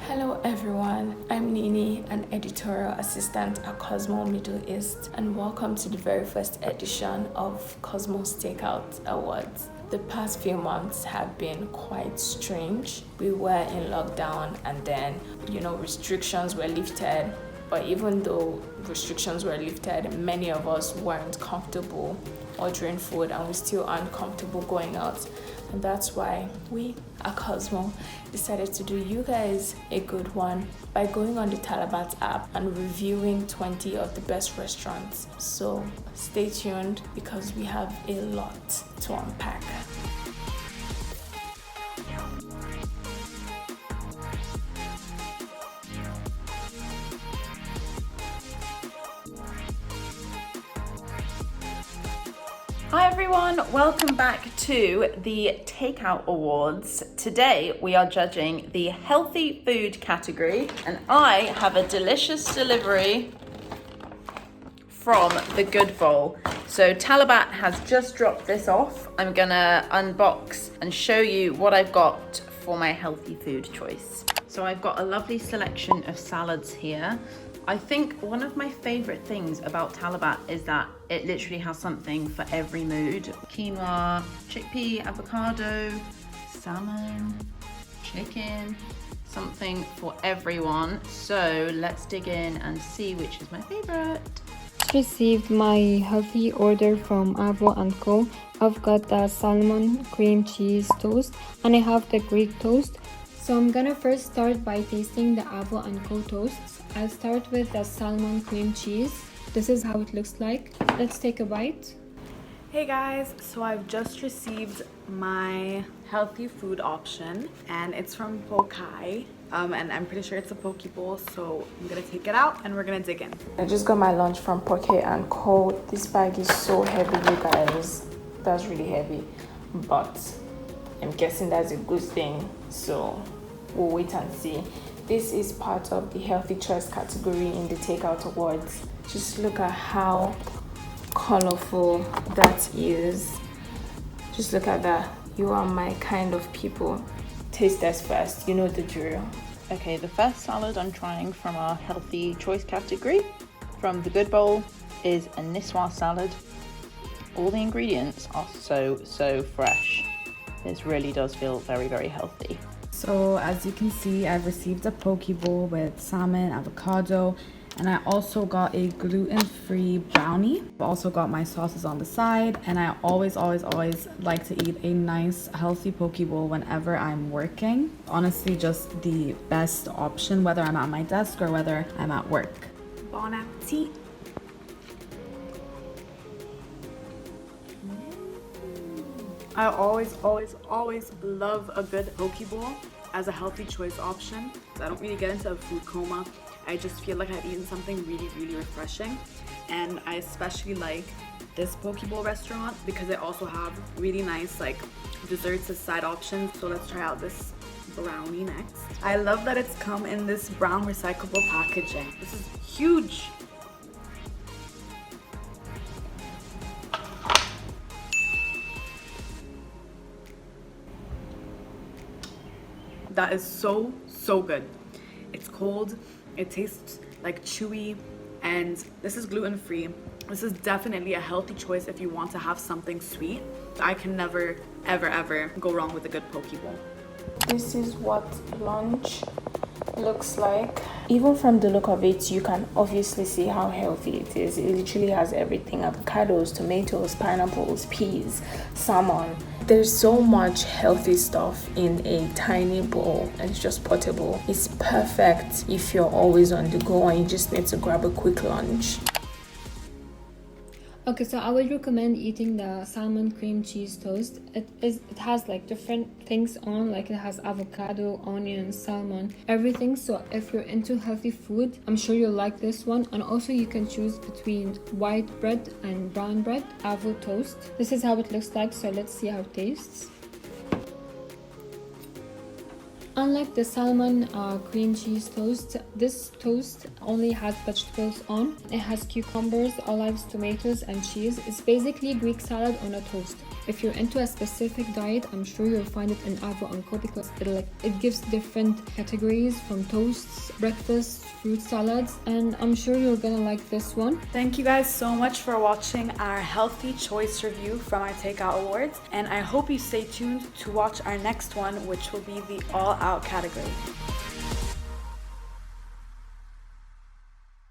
Hello everyone, I'm Nini, an editorial assistant at Cosmo Middle East, and welcome to the very first edition of Cosmo's Takeout Awards. The past few months have been quite strange. We were in lockdown and then, restrictions were lifted. But even though restrictions were lifted, many of us weren't comfortable ordering food and we still aren't comfortable going out. And that's why we at Cosmo decided to do you guys a good one by going on the Talabat app and reviewing 20 of the best restaurants. So stay tuned because we have a lot to unpack. Hi everyone, welcome back to the Takeout Awards. Today we are judging the healthy food category and I have a delicious delivery from the Good Bowl. So Talabat has just dropped this off. I'm gonna unbox and show you what I've got for my healthy food choice. So I've got a lovely selection of salads here. I think one of my favorite things about Talabat is that it literally has something for every mood. Quinoa, chickpea, avocado, salmon, chicken, something for everyone. So let's dig in and see which is my favorite. Received my healthy order from Avo & Co. I've got the salmon cream cheese toast and I have the Greek toast. So I'm gonna first start by tasting the Avo & Co. toasts. I'll start with the salmon cream cheese. This is how it looks like. Let's take a bite. Hey guys, so I've just received my healthy food option and it's from Pokai. And I'm pretty sure it's a poke bowl, so I'm gonna take it out and we're gonna dig in. I just got my lunch from Poke & Co. This bag is so heavy, you guys. That's really heavy, but I'm guessing that's a good thing, so we'll wait and see. This is part of the healthy choice category in the Takeout Awards. Just look at how colorful that is. Just look at that. You are my kind of people. Taste test first, you know the drill. Okay, the first salad I'm trying from our healthy choice category from the Good Bowl is a Niçoise salad. All the ingredients are so fresh. This really does feel very, very healthy. So as you can see, I've received a poke bowl with salmon, avocado, and I also got a gluten-free brownie. I've also got my sauces on the side, and I always like to eat a nice healthy poke bowl whenever I'm working. Honestly, just the best option, whether I'm at my desk or whether I'm at work. Bon appetit! I always love a good poke bowl as a healthy choice option. I don't really get into a food coma. I just feel like I've eaten something really refreshing. And I especially like this poke bowl restaurant because they also have really nice desserts as side options. So let's try out this brownie next. I love that it's come in this brown recyclable packaging. This is huge. That is so good. It's cold, it tastes like chewy, and this is gluten-free. This is definitely a healthy choice if you want to have something sweet. I can never ever go wrong with a good poke bowl. This is what lunch looks like. Even from the look of it, you can obviously see how healthy it is. It literally has everything: avocados, tomatoes, pineapples, peas, salmon. There's so much healthy stuff in a tiny bowl, and it's just portable. It's perfect if you're always on the go and you just need to grab a quick lunch. Okay, so I would recommend eating the salmon cream cheese toast. It has different things on, it has avocado, onions, salmon, everything. So if you're into healthy food, I'm sure you'll like this one. And also you can choose between white bread and brown bread, avo toast. This is how it looks like, so let's see how it tastes. Unlike the salmon cream cheese toast, this toast only has vegetables on. It has cucumbers, olives, tomatoes, and cheese. It's basically Greek salad on a toast. If you're into a specific diet, I'm sure you'll find it in Avo and Co because it gives different categories from toasts, breakfast, fruit salads, and I'm sure you're gonna like this one. Thank you guys so much for watching our healthy choice review from our Takeout Awards, and I hope you stay tuned to watch our next one, which will be the all out category.